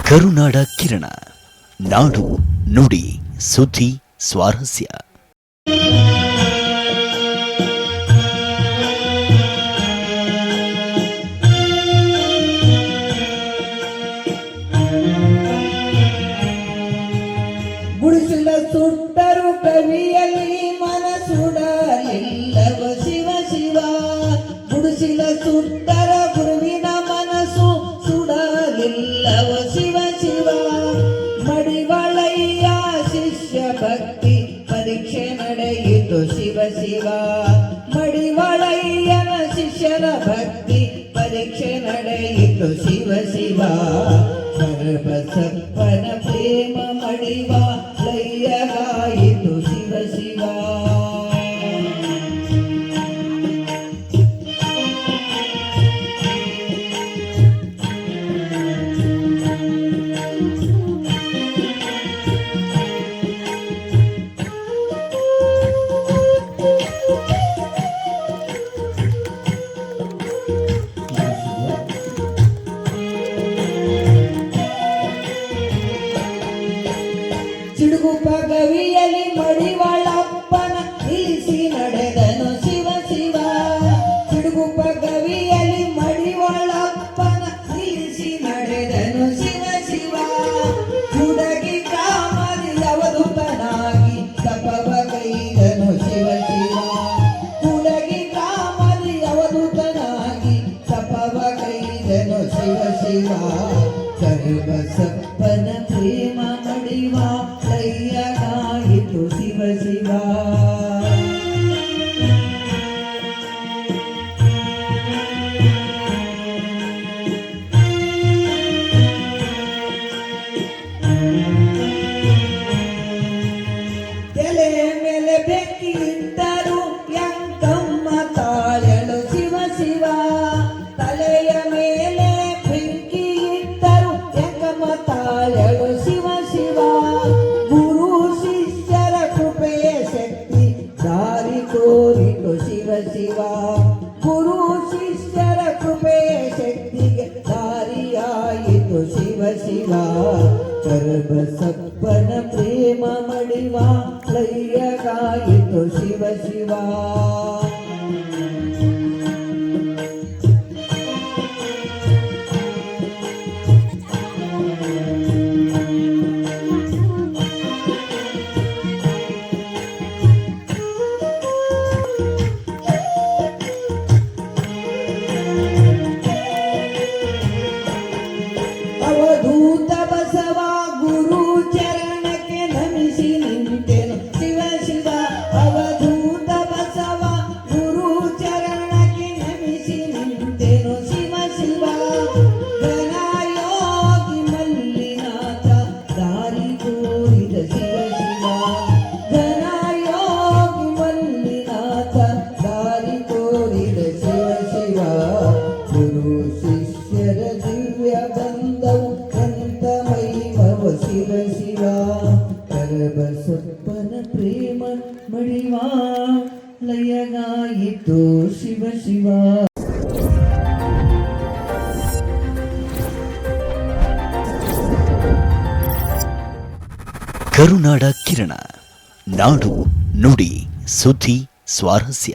ಕರುನಾಡ ಕಿರಣ, ನಾಡು ನುಡಿ ಸುದ್ದಿ ಸ್ವಾರಸ್ಯ. ಗುಡಿಸಿಲ ಸುಟ್ಟರು ಕವಿಯಲ್ಲಿ ಮನಸುಡಲಿಲ್ಲವ ಶಿವ ಶಿವ. ಗುಡಿಸಿಲ ಸುಟ್ಟರ ಗುರುವಿನ ಮನಸ್ಸು ಸುಡಲಿಲ್ಲವ ಶಿವ ಶಿವ. ಮಡಿವಳಯ್ಯ ಶಿಷ್ಯ ಭಕ್ತಿ ಪರೀಕ್ಷೆ ನಡೆಯಿತು ಶಿವ ಶಿವ. ಮಡಿವಳಯ್ಯನ ಶಿಷ್ಯರ ಭಕ್ತಿ ಪರೀಕ್ಷೆ ನಡೆಯಿತು ಶಿವ ಶಿವ. ಬಸಪ್ಪನ ಪ್ರೇಮ ಮಡಿವ ಲಯ್ಯಗಾಯಿತು ಶಿವ ಶಿವ. ಚಿಡುಗುಪ್ಪ ಗವಿಯಲ್ಲಿ ಮಡಿವಾಳಪ್ಪನ ನಿಲ್ಲಿಸಿ ನಡೆದನು ಶಿವ ಶಿವ. ಚಿಡುಗುಪ್ಪ ಗವಿಯಲ್ಲಿ ಮಡಿವಾಳಪ್ಪನ ನಿಲ್ಲಿಸಿ ನಡೆದನು ಶಿವ ಶಿವ. ಹುಡುಗಿ ಕಾಮದಿ ಅವಧೂತನಾಗಿ ತಪವ ಕೈದನು ಶಿವ ಶಿವ. ಹುಡುಗಿ ಕಾಮದಿ ಅವಧೂತನಾಗಿ ತಪವ ಕೈದನು ಶಿವ ಶಿವ. ಕರುಬಸಪ್ಪನ ಪ್ರೇಮ ಮಡಿವ ಲಯ್ಯಗಾಯಿತು ಶಿವ ಶಿವ. ತಲೆ ಮೇಲೆ ಬೆಂಕಿ ಇಟ್ಟರು ಯಂಕಮ್ಮ ತಾಳಲು ಶಿವ ಶಿವ. ತಲೆಯ ಮೇಲೆ ಬೆಂಕಿ ಇಟ್ಟರು ಯಂಕಮ್ಮ ತಾಳಲು ಶಿವ ಶಿವ. ಗುರು ಶಿಷ್ಯರ ಕೃಪೆಯ ಶಕ್ತಿ ದಾರಿ ತೋರಿತು ಶಿವ ಶಿವ. ಗುರು ಶಿಷ್ಯರ ಕೃಪೆಯ ಶಕ್ತಿಗೆ ದಾರಿಯಾಯಿತು ಶಿವ ಶಿವ. ಕರಬಸಪ್ಪನ ಪ್ರೇಮ ಮಡಿವ ಲಯ್ಯಗಾಯಿತು ಶಿವ ಶಿವ. ಅವಧೂತ ಬಸವ ಗುರು ಚರಣಕ್ಕೆ ನಮಿಸಿ ನಿಂತೆನು ಶಿವ ಶಿವ. ಅವಧೂತ ಬಸವ ಗುರು ಚರಣಕ್ಕೆ ನಮಿಸಿ ನಿಂತೆನು ಶಿವ ಶಿವ. ಘನಯೋಗಿ ಮಲ್ಲಿನಾಥ ದಾರಿ ತೋರಿದ ಶಿವ ಶಿವ. ಘನಯೋಗಿ ಮಲ್ಲಿನಾಥ ದಾರಿ ತೋರಿದ ಶಿವ ಶಿವ. ಗುರು ಶಿಷ್ಯರ ದಿವ್ಯ ಬಂದವು ಎಂತ ಮೈಮವ ಶಿವ ಶಿವ. ಕರಬಸಪ್ಪನ ಪ್ರೇಮ ಮಡಿವ ಲಯಗಾಯಿತು ಶಿವ ಶಿವ. ಕರುನಾಡ ಕಿರಣ, ನಾಡು ನುಡಿ ಸುದ್ದಿ ಸ್ವಾರಸ್ಯ.